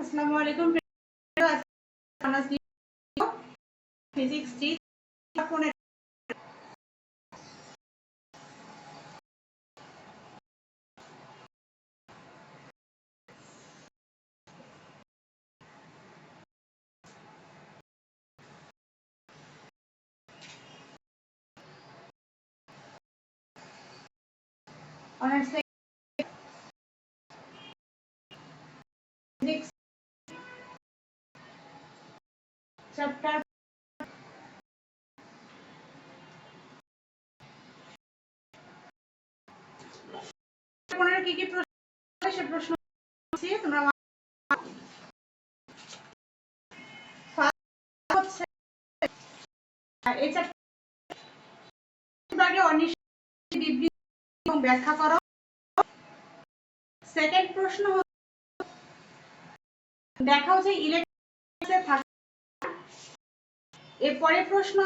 আসসালামু আলাইকুম ফিজিক্স জি honours physics chapter কি কি প্রশ্ন সে প্রশ্ন তোমরা হচ্ছে এই চ্যাপ্টারে অনিশ্চিত বিবৃতি এবং ব্যাখ্যা করো। সেকেন্ড প্রশ্ন দেখাও যে ইলেকট্রনে থাকে। এরপরে প্রশ্ন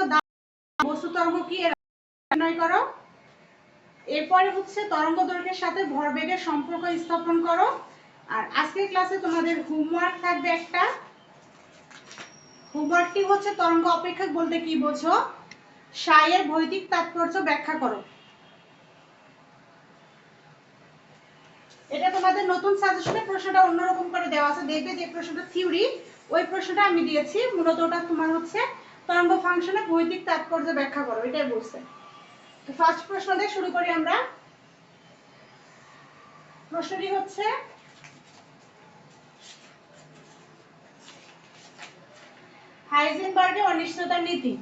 বস্তু তরঙ্গ কি নির্ণয় করো। এরপরে হচ্ছে তরঙ্গ দৈর্ঘ্যের সাথে ভরবেগের সম্পর্ক স্থাপন করো। আর আজকের ক্লাসে তোমাদের হোমওয়ার্ক থাকবে একটা। হোমওয়ার্কটি হচ্ছে তরঙ্গ অপেক্ষক বলতে কি বোঝো, সাইয়ের ভৌতিক তাৎপর্য ব্যাখ্যা করো। এটা তোমাদের নতুন সাজেশনে প্রশ্নটা অন্যরকম করে দেওয়া আছে। দেখবে যে প্রশ্নটা থিওরি, ওই প্রশ্নটা আমি দিয়েছি মূলত ওটা তোমার হচ্ছে তরঙ্গ ফাংশনের ভৌতিক তাৎপর্য ব্যাখ্যা করো, এটাই বলছে। তো ফার্স্ট প্রশ্ন দিয়ে শুরু করি আমরা। প্রশ্নটি হচ্ছে হাইজেনবার্গের অনিশ্চয়তার নীতি।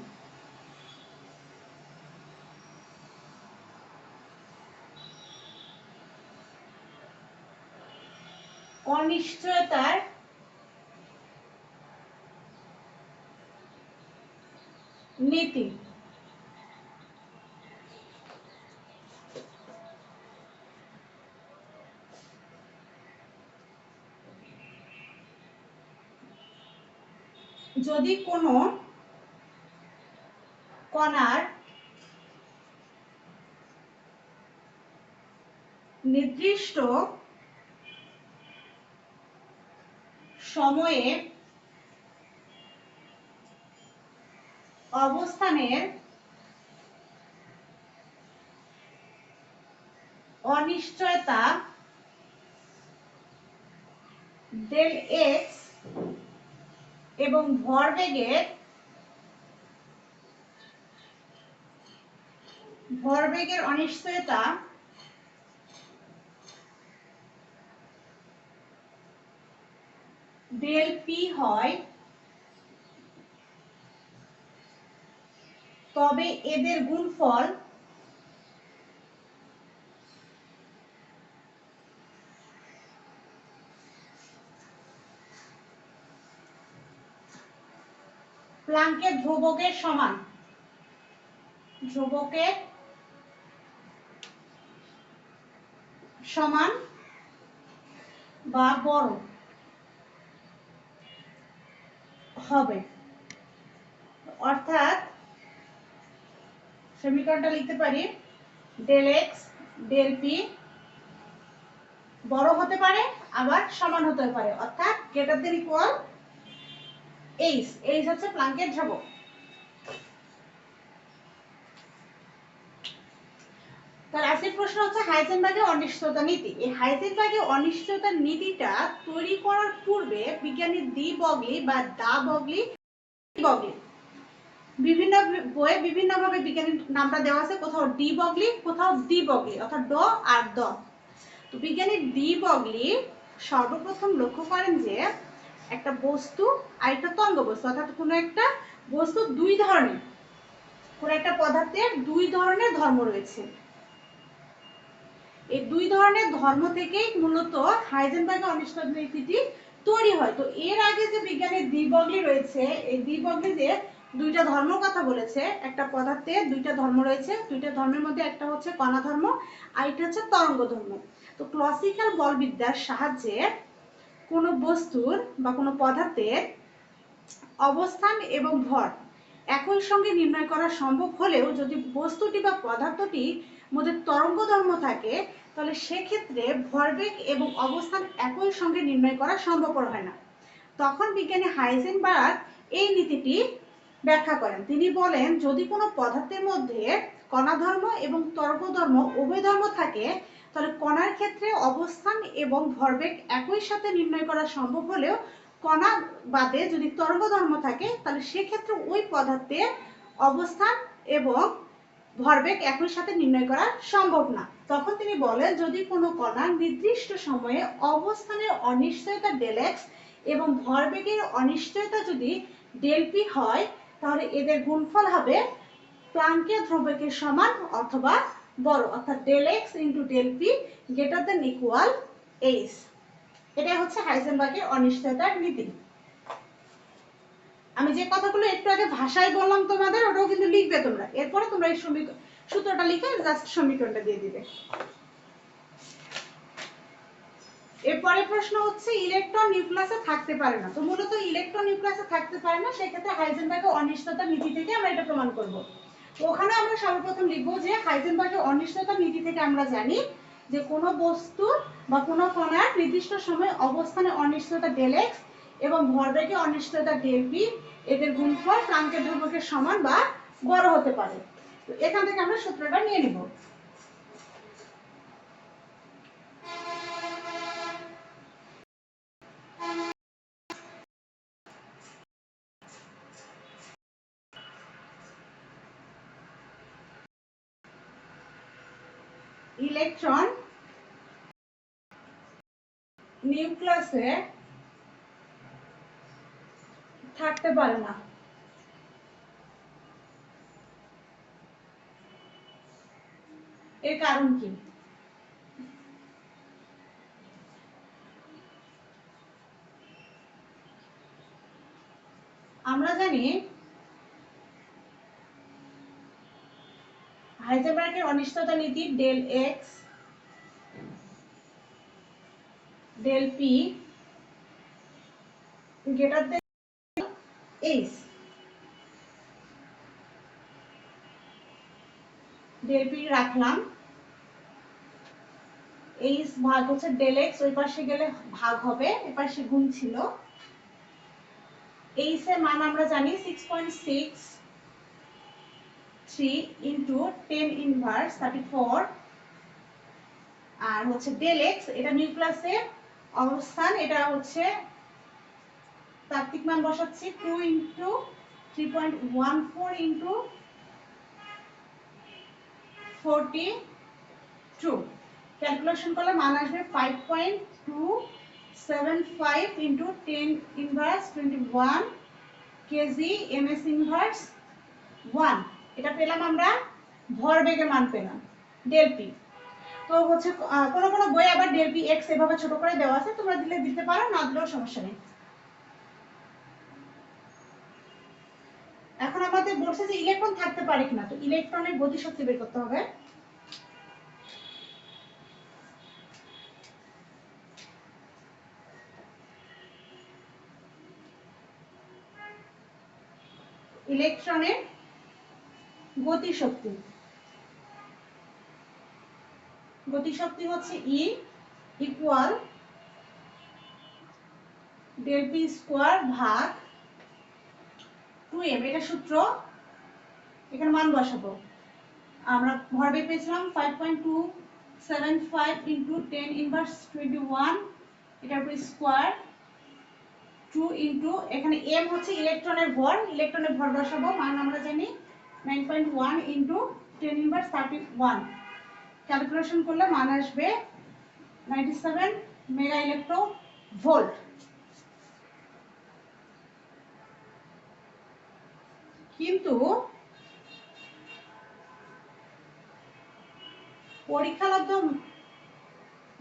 অনিশ্চয়তার নীতি যদি কোনো কণার নির্দিষ্ট সময়ে অবস্থানের অনিশ্চয়তা ডেল এক্স এবং ভরবেগের অনিশ্চয়তা ডেল পি হয়, তবে এদের গুণফল প্লাঙ্কের ধ্রুবকের সমান। ধ্রুবকের সমান বা বড় হবে। অর্থাৎ সমীকরণটা লিখতে পারি ডেল এক্স ডেল পি বড় হতে পারে আবার সমান হতে পারে, অর্থাৎ greater than equal H. H হচ্ছে প্লাঙ্কের ধ্রুবক। তার আজকের প্রশ্ন হচ্ছে হাইজেনবার্গের অনিশ্চয়তা নীতি। এই হাইজেনবার্গের অনিশ্চয়তা নীতিটা তৈরি করার পূর্বে বিজ্ঞানী ডি বগলি বা দা বগলি বিভিন্ন বইয়ে বিভিন্ন ভাবে বিজ্ঞানীর নামটা দেওয়া আছে, কোথাও ডি বগলি কোথাও ডি বগলি, অর্থাৎ ড আর দ। তো বিজ্ঞানী ডি বগলি সর্বপ্রথম লক্ষ্য করেন যে একটা বস্তু আর একটা তরঙ্গ বস্তু, অর্থাৎ কোনো একটা বস্তু দুই ধরনের, কোনো একটা পদার্থের দুই ধরনের ধর্ম রয়েছে। এই দুই ধরনের ধর্ম থেকেই মূলত হাইজেনবার্গের অনিশ্চয়তা নীতিটি তৈরি হয়। তো এর আগে যে বিজ্ঞানী ডি বগলি রয়েছে, এই ডি বগলি যে দুইটা ধর্মের কথা বলেছে, একটা পদার্থের দুইটা ধর্ম রয়েছে, দুইটা ধর্মের মধ্যে একটা হচ্ছে কণা ধর্ম আর একটা হচ্ছে তরঙ্গ ধর্ম। তো ক্লাসিক্যাল বলবিদ্যার সাহায্যে কোনো বস্তুর বা কোনো পদার্থের অবস্থান এবং ভর একই সঙ্গে নির্ণয় করা সম্ভব হলেও যদি বস্তুটি বা পদার্থটি মধ্যে তরঙ্গ ধর্ম থাকে, তাহলে সেক্ষেত্রে ভরবেগ এবং অবস্থান একই সঙ্গে নির্ণয় করা সম্ভবপর হয় না। তখন বিজ্ঞানী হাইজেনবার্গ এই নীতিটি ব্যাখ্যা করেন। তিনি বলেন, যদি কোনো পদার্থের মধ্যে কণা ধর্ম এবং তরঙ্গ ধর্ম উভয় ধর্ম থাকে, তাহলে কণার ক্ষেত্রে অবস্থান এবং ভরবেগ একই সাথে নির্ণয় করা সম্ভব হলেও কণা বাদে যদি তরঙ্গ ধর্ম থাকে, তাহলে সেক্ষেত্রে ওই পদার্থের অবস্থান এবং ভরবেগ একই সাথে নির্ণয় করা সম্ভব না। তখন তিনি বলেন, যদি কোনো কণা নির্দিষ্ট সময়ে অবস্থানের অনিশ্চয়তা ডেল এক্স এবং ভরবেগের অনিশ্চয়তা যদি ডেল পি হয়, তাহলে এদের গুণফল হবে প্লাঙ্কের ধ্রুবকের সমান অথবা বড়, অর্থাৎ del x into del p greater than equal h. এটাই হচ্ছে হাইজেনবার্গের অনিশ্চয়তার নীতি। আমি যে কথাগুলো একটু আগে ভাষায় বললাম তোমাদের, ওটাও কিন্তু লিখবে তোমরা। এরপরে তোমরা এই সূত্রটা লিখে জাস্ট সমীকরণটা দিয়ে দিবে। এরপরে প্রশ্ন হচ্ছে ইলেকট্রন নিউক্লিয়াসে থাকতে পারে না। তো মূলত ইলেকট্রন নিউক্লিয়াসে থাকতে পারে না, সেক্ষেত্রে হাইজেনবার্গের অনিশ্চয়তার নীতি থেকে আমরা এটা প্রমাণ করব। তো ওখানে আমরা সর্বপ্রথম লিখবো যে হাইজেনবার্গের অনিশ্চয়তার নীতি থেকে আমরা জানি যে কোনো বস্তু বা কোনো কণার নির্দিষ্ট সময় অবস্থানে অনিশ্চয়তা ডেল এক্স এবং ভরবেগে অনিশ্চয়তা ডেল পি, এদের গুণফল প্লাঙ্কের ধ্রুবকের সমান বা বড় হতে পারে। তো এখান থেকে আমরা সূত্রটা নিয়ে নিব। ইলেকট্রন নিউক্লিয়াসে থাকতে পারে না। এর কারণ কি? আমরা জানি হাইজেনবার্গের অনিশ্চয়তা নীতি del x del p greater than h. Del p রাখলাম, এইচ ভাগ হচ্ছে ডেল এক্স, ওই পাশে গেলে ভাগ হবে, এ পাশে গুণ ছিল। এইচ এর মান আমরা জানি 6.63 ইনটু 10 ইনভার্স 34, আর হচ্ছে ডেল এক্স এটা নিউক্লিয়াসের অবস্থান, এটা হচ্ছে তাত্ত্বিক মান বসাচ্ছি 2 ইনটু 3.14 ইনটু 42, ক্যালকুলেশন করলে মান আসবে 5.275 into 10 inverse 21 KG MS inverse 1। এটা পেলাম আমরা ভরবেগের মান পেলাম ডেল পি। তো হচ্ছে কোন কোন বই আবার ডেল পি এক্স এভাবে ছোট করে দেওয়া আছে, তোমরা দিলে দিতে পারো, না দিলেও সমস্যা নেই। এখন আমাদের বলছে যে ইলেকট্রন থাকতে পারে কিনা, তো ইলেকট্রনের গতিশক্তি বের করতে হবে। ইলেকট্রনের গতিশক্তি, গতিশক্তি হচ্ছে E equal del p square ভাগ 2m। এটা সূত্র, এখানে মান বসাবো। আমরা ভরবেগ পেয়েছিলাম 5.275 ইনটু 10 ইনভার্স 21, এটার উপর স্কয়ার 2 ইনটু, এখানে m হচ্ছে ইলেকট্রনের ভর, ইলেকট্রনের ভর বসাবো, মান আমরা জানি 9.1 ইনটু 10 ইনভার্স 31, ক্যালকুলেশন করলে মান আসবে 97 মেগা ইলেকট্রন ভোল্ট। কিন্তু পরীক্ষালব্ধ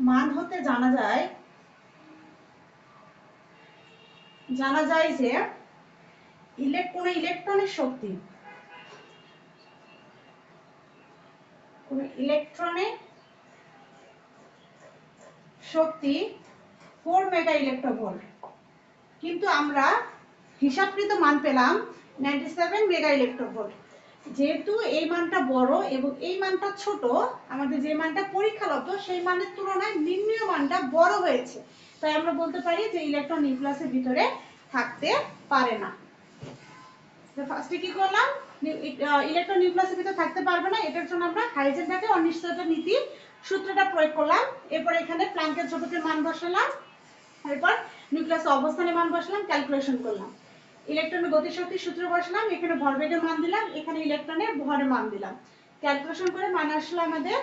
মান হতে জানা যায় যে কোন ইলেকট্রনের শক্তি, কোন ইলেকট্রনের শক্তি 4 মেগা ইলেকট্রন ভোল্ট, কিন্তু আমরা হিসাবকৃত মান পেলাম 97 মেগা ইলেকট্রন ভোল্ট। যেহেতু এই মানটা বড় এবং এই মানটা ছোট, আমাদের যে মানটা পরীক্ষালব্ধ সেই মানের তুলনায় নির্ণীয় মানটা বড় হয়েছে, তাই আমরা বলতে পারি যে ইলেকট্রন নিউক্লিয়াসের ভিতরে থাকতে পারে না। তো ফার্স্টে কি করলাম, ইলেকট্রন নিউক্লিয়াসের ভিতরে থাকতে পারবে না, এটার জন্য আমরা হাইজেনবার্গের অনিশ্চয়তা নীতি সূত্রটা প্রয়োগ করলাম। এরপর এখানে প্ল্যাঙ্কের ধ্রুবকের মান বসালাম, এরপর নিউক্লিয়াসের অবস্থানের মান বসালাম, ক্যালকুলেশন করলাম। ইলেকট্রনের গতিশক্তির সূত্র বসালাম, এখানে ভরবেগের মান দিলাম, এখানে ইলেকট্রনের ভরের মান দিলাম। ক্যালকুলেশন করে মান আসলো আমাদের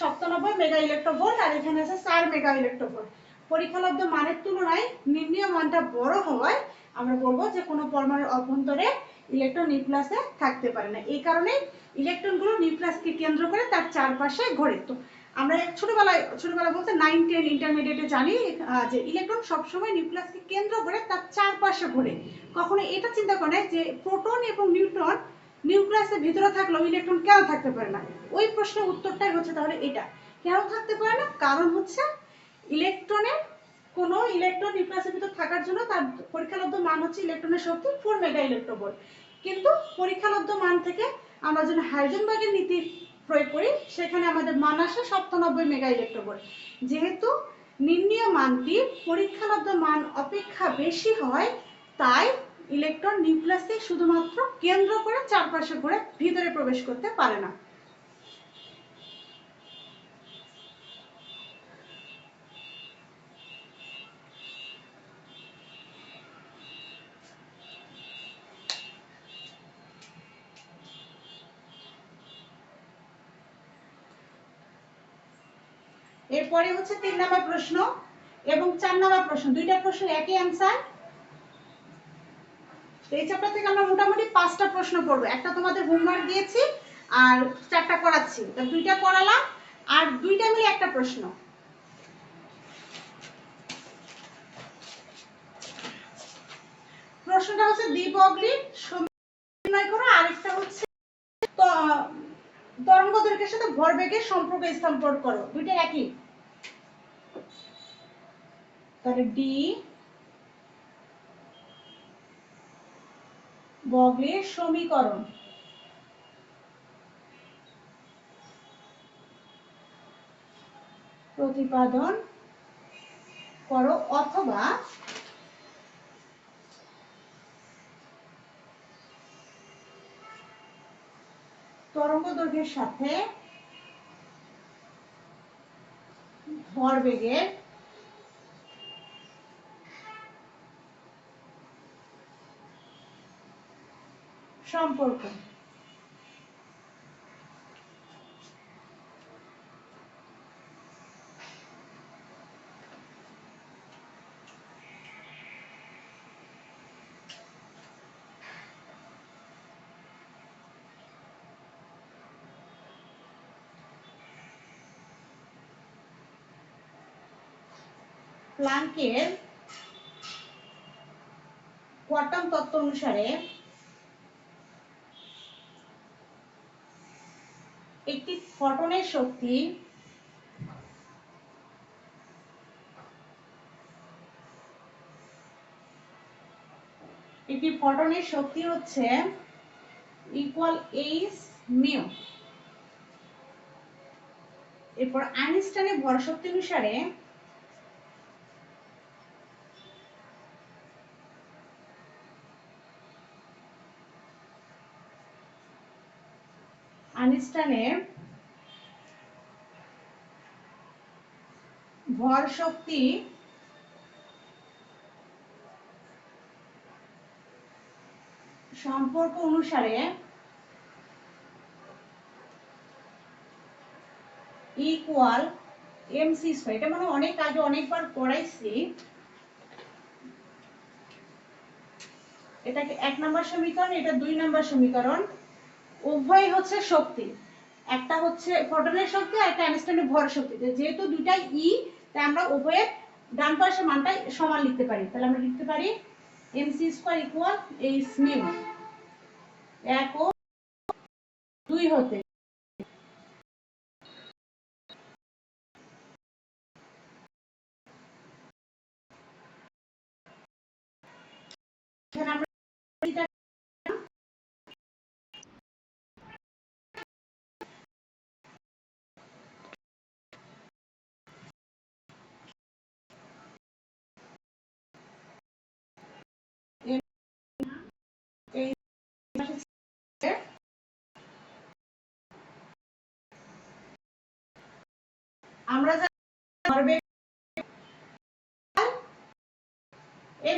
97 মেগা ইলেক্ট্রোভোল্ট, আর এখানে আছে 4 মেগা ইলেক্ট্রোভোল্ট। পরীক্ষালব্ধ মানের তুলনায় নির্ণীয় মানটা বড় হওয়ায় আমরা বলবো যে কোনো পরমাণুর অভ্যন্তরে ইলেকট্রন নিউক্লিয়াসে থাকতে পারে না। এই কারণে ইলেকট্রনগুলো নিউক্লিয়াসকে কেন্দ্র করে তার চারপাশে ঘোরে। তো আমরা ছোটবেলা বলতে 9, 10 ইন্টারমিডিয়েটে জানি যে ইলেকট্রন সবসময় নিউক্লিয়াসকে কেন্দ্র করে তার চারপাশে ঘোরে। কখনো এটা চিন্তা করে না যে প্রোটন এবং নিউট্রন নিউক্লিয়াসের ভিতরে থাকলেও ইলেকট্রন কেন থাকতে পারে না। ওই প্রশ্নের উত্তরটাই হচ্ছে তাহলে এটা, কেন থাকতে পারে না, কারণ হচ্ছে ইলেকট্রনের কোন ইলেকট্রন নিউক্লিয়াসের ভিতর থাকার জন্য তার পরীক্ষালব্ধ মান হচ্ছে ইলেকট্রনের শক্তি 4 মেগা ইলেক্ট্রোভোল্ট। কিন্তু পরীক্ষালব্ধ মান থেকে আমরা যখন হাইজেনবার্গের নীতি প্রয়োগ করি সেখানে আমাদের মান আসে 97 মেগা ইলেক্ট্রোভোল্ট। যেহেতু নির্ণীয় মানটি পরীক্ষালব্ধ মান অপেক্ষা বেশি হয়, তাই ইলেকট্রন নিউক্লিয়াসকে শুধুমাত্র কেন্দ্র করে চারপাশে ঘুরে ভিতরে প্রবেশ করতে পারে না। এরপরে হচ্ছে 3 নাম্বার প্রশ্ন এবং 4 নাম্বার প্রশ্ন, দুইটা প্রশ্ন একই অ্যানসার। এই চ্যাপ্টার থেকে আমরা মোটামুটি 5টা প্রশ্ন পড়ব, একটা তোমাদের হোমওয়ার্ক দিয়েছি আর 4টা করাচ্ছি, তো 2টা করালাম আর 2টা মিলে একটা প্রশ্ন। প্রশ্নটা হচ্ছে দ্বিবগলি নির্ণয় করো, আরেকটা হচ্ছে তরঙ্গ দৈর্ঘ্যের সাথে ভরবেগের সম্পর্ক স্থাপন করো, দুইটা একই। তাহলে ডি বগলির সমীকরণ প্রতিপাদন করো, অথবা তরঙ্গ দৈর্ঘ্যের সাথে ভরবেগের সম্পর্ক। প্ল্যাঙ্কের কোয়ান্টাম তত্ত্ব অনুসারে একটি ফটনের শক্তি হচ্ছে ইকুয়াল এইচ মিউ। এরপর আইনস্টাইনের ভর শক্তি অনুসারে আইনস্টাইনের ভর শক্তি সম্পর্ক অনুসারে ইকুয়াল এমসি স্কয়ার। এটা মানে অনেক আগে অনেকবার পড়াইছি। এটাকে 1 নাম্বার সমীকরণ, এটা 2 নাম্বার সমীকরণ। উভয় হচ্ছে শক্তি, একটা হচ্ছে ফটনের শক্তি আর একটা আইনস্টাইনের ভর শক্তি। যেহেতু দুটাই ই, তাই আমরা উভয়ের ডান পাশের মানটা সমান লিখতে পারি। তাহলে আমরা লিখতে পারি mc square equal h mu. 1 ও 2 হতে এখানে আমরা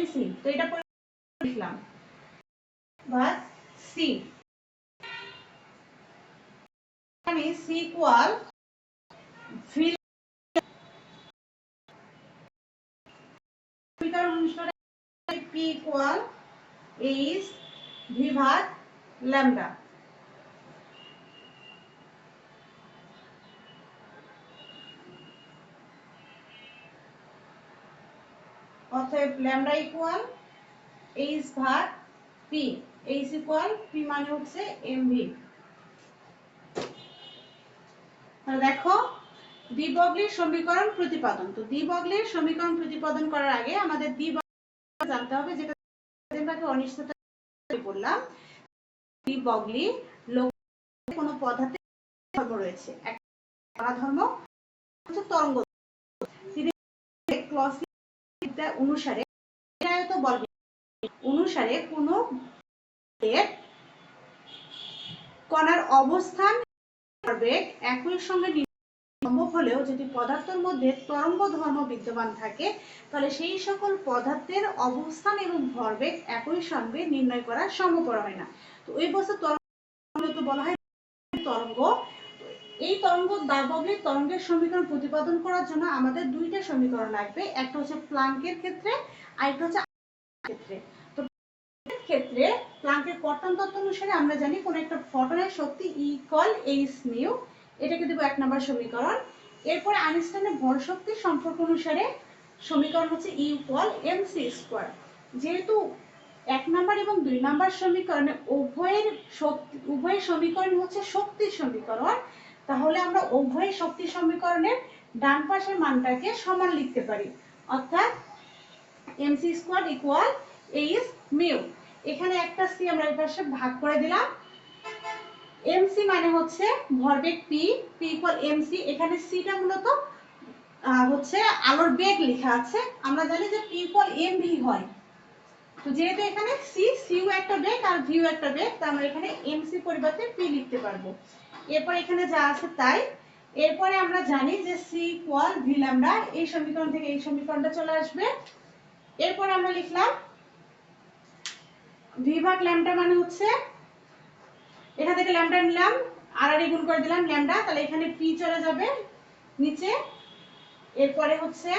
এমসি, তো এটা লিখলাম বা সি, আমি সি ইকুয়াল ভি সমীকরণ অনুসারে পি ইকুয়াল এইচ ভি ভাগ ল্যামডা, অতএব ল্যামডা ইকুয়াল এইচ ভাগ পি, এইচ ইকুয়াল পি মানে হচ্ছে এমভি। দেখো দ্বিবগ্লির সমীকরণ প্রতিপাদন, তো দ্বিবগ্লির সমীকরণ প্রতিপাদন করার আগে আমাদের দ্বিবগ্লি জানতে হবে, যেটা অনিশ্চয়তা বললাম। দ্বিবগ্লি কোনো পদার্থের ধর্ম রয়েছে, একটা ধর্ম হচ্ছে তরঙ্গ অনুসারে অনুসারে কোনো কণার অবস্থান বেগ একই সঙ্গে সম্ভব হলেও যদি পদার্থের মধ্যে তরঙ্গ ধর্ম বিদ্যমান থাকে, তাহলে সেই সকল পদার্থের অবস্থান এবং ভরবেগ একই সঙ্গে নির্ণয় করা সম্ভবপর হয় না। তো এই বস্তু তরঙ্গ বলা হয় তরঙ্গ। এই দ্বিবগ্লির তরঙ্গের সমীকরণ প্রতিপাদন করার জন্য আমাদের দুইটা সমীকরণ লাগবে, একটা হচ্ছে প্লাঙ্কের ক্ষেত্রে, আরেকটা হচ্ছে ক্ষেত্রে। তো ক্ষেত্রে প্লাঙ্কের কর্তন তত্ত্ব অনুসারে আমরা জানি কোন একটা ফটনের শক্তি E ইকুয়াল h মিউ, এটাকে দেব 1 নম্বর সমীকরণ। এরপর আইনস্টাইনের ভর শক্তির সম্পর্ক অনুসারে সমীকরণ হচ্ছে E ইকুয়াল mc স্কয়ার। যেহেতু 1 নম্বর এবং 2 নম্বর সমীকরণে উভয়ের সমীকরণ হচ্ছে শক্তির সমীকরণ, তাহলে আমরা উভয় শক্তি সমীকরণের ডান পাশের মানটাকে সমান লিখতে পারি, অর্থাৎ mc square equal h mu. এখানে একটা c আমরা এই পাশে ভাগ করে দিলাম। mc মানে হচ্ছে ভরবেগ p, p ইকুয়াল mc। এখানে c টা মূলত হচ্ছে আলোর বেগ লেখা আছে, আমরা জানি যে p ইকুয়াল mv হয়, তো যেহেতু এখানে c ও একটা বেগ আর v ও একটা বেগ, তাই আমরা এখানে mc পরিবর্তে p লিখতে পারবো। এরপর এখানে যা আছে তাই। এরপরে আমরা জানি যে c ইকুয়াল v ল্যামডা, এই সমীকরণ থেকে এই সমীকরণটা চলে আসবে। এরপর আমরা লিখলাম v ভাগ ল্যামডা মানে হচ্ছে এখান থেকে ল্যামডা নিলাম আর গুণ করে দিলাম ল্যামডা, তাহলে এখানে p চলে যাবে নিচে। এরপরে হচ্ছে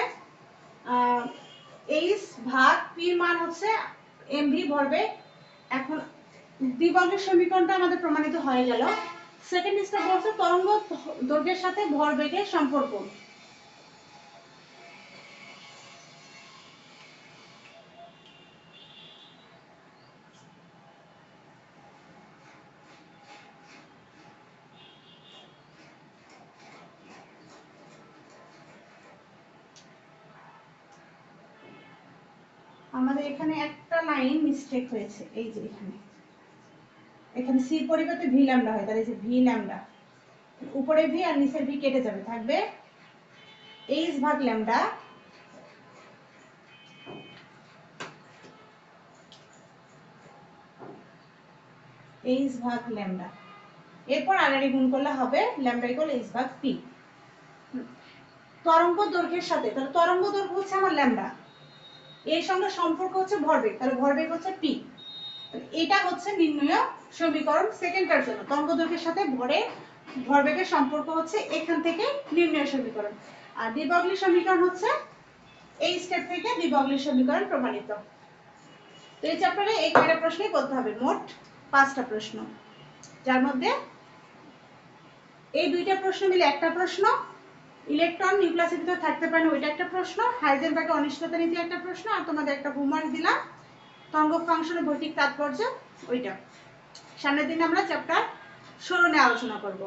h ভাগ p মান হচ্ছে mv ভরবেগ। এখন দ্বিবগ্লের সমীকরণটা আমাদের প্রমাণিত হয়ে গেল। সেকেন্ড স্টেপ হচ্ছে তরঙ্গ দৈর্ঘ্যের সাথে ভরবেগের সম্পর্ক। আমাদের এখানে একটা লাইন মিস্টেক হয়েছে, এই যে এখানে c এর পরিবর্তে v ল্যামডা হয়, তাহলে এই যে v ল্যামডা, উপরে v আর নিচে v কেটে যাবে, থাকবে h ভাগ ল্যামডা h ভাগ ল্যামডা। এরপর আর গুণ করলে হবে ল্যামডা ইকুয়াল h ভাগ p। তরঙ্গ দৈর্ঘ্যের সাথে, তাহলে তরঙ্গ দৈর্ঘ্য হচ্ছে আমার ল্যামডা, এর সঙ্গে সম্পর্ক হচ্ছে ভরবেগ, তাহলে ভরবেগ হচ্ছে p। এটা হচ্ছে নির্ণয় সমীকরণ সেকেন্ডটার জন্য, তরঙ্গ দৈর্ঘ্যের সাথে ভরবেগের সম্পর্ক হচ্ছে এখান থেকে নির্ণয় সমীকরণ। আর দ্বিবগ্লি সমীকরণ হচ্ছে এই স্টেপ থেকে দ্বিবগ্লির সমীকরণ প্রমাণিত। তো এই চ্যাপ্টারে এই কয়টা প্রশ্নই করতে হবে, মোট 5টা প্রশ্ন, যার মধ্যে এই দুইটা প্রশ্ন মিলে একটা প্রশ্ন, ইলেকট্রন নিউক্লিয়াসের ভিতরে থাকতে পারে না ওইটা একটা প্রশ্ন, হাইজেনবার্গের অনিশ্চয়তা নীতি একটা প্রশ্ন, আর তোমাদের একটা হোমওয়ার্ক দিলাম তরঙ্গ ফাংশনের ভৌতিক তাৎপর্য, ওইটা। সামনের দিন আমরা চ্যাপ্টার 16 নিয়ে আলোচনা করব।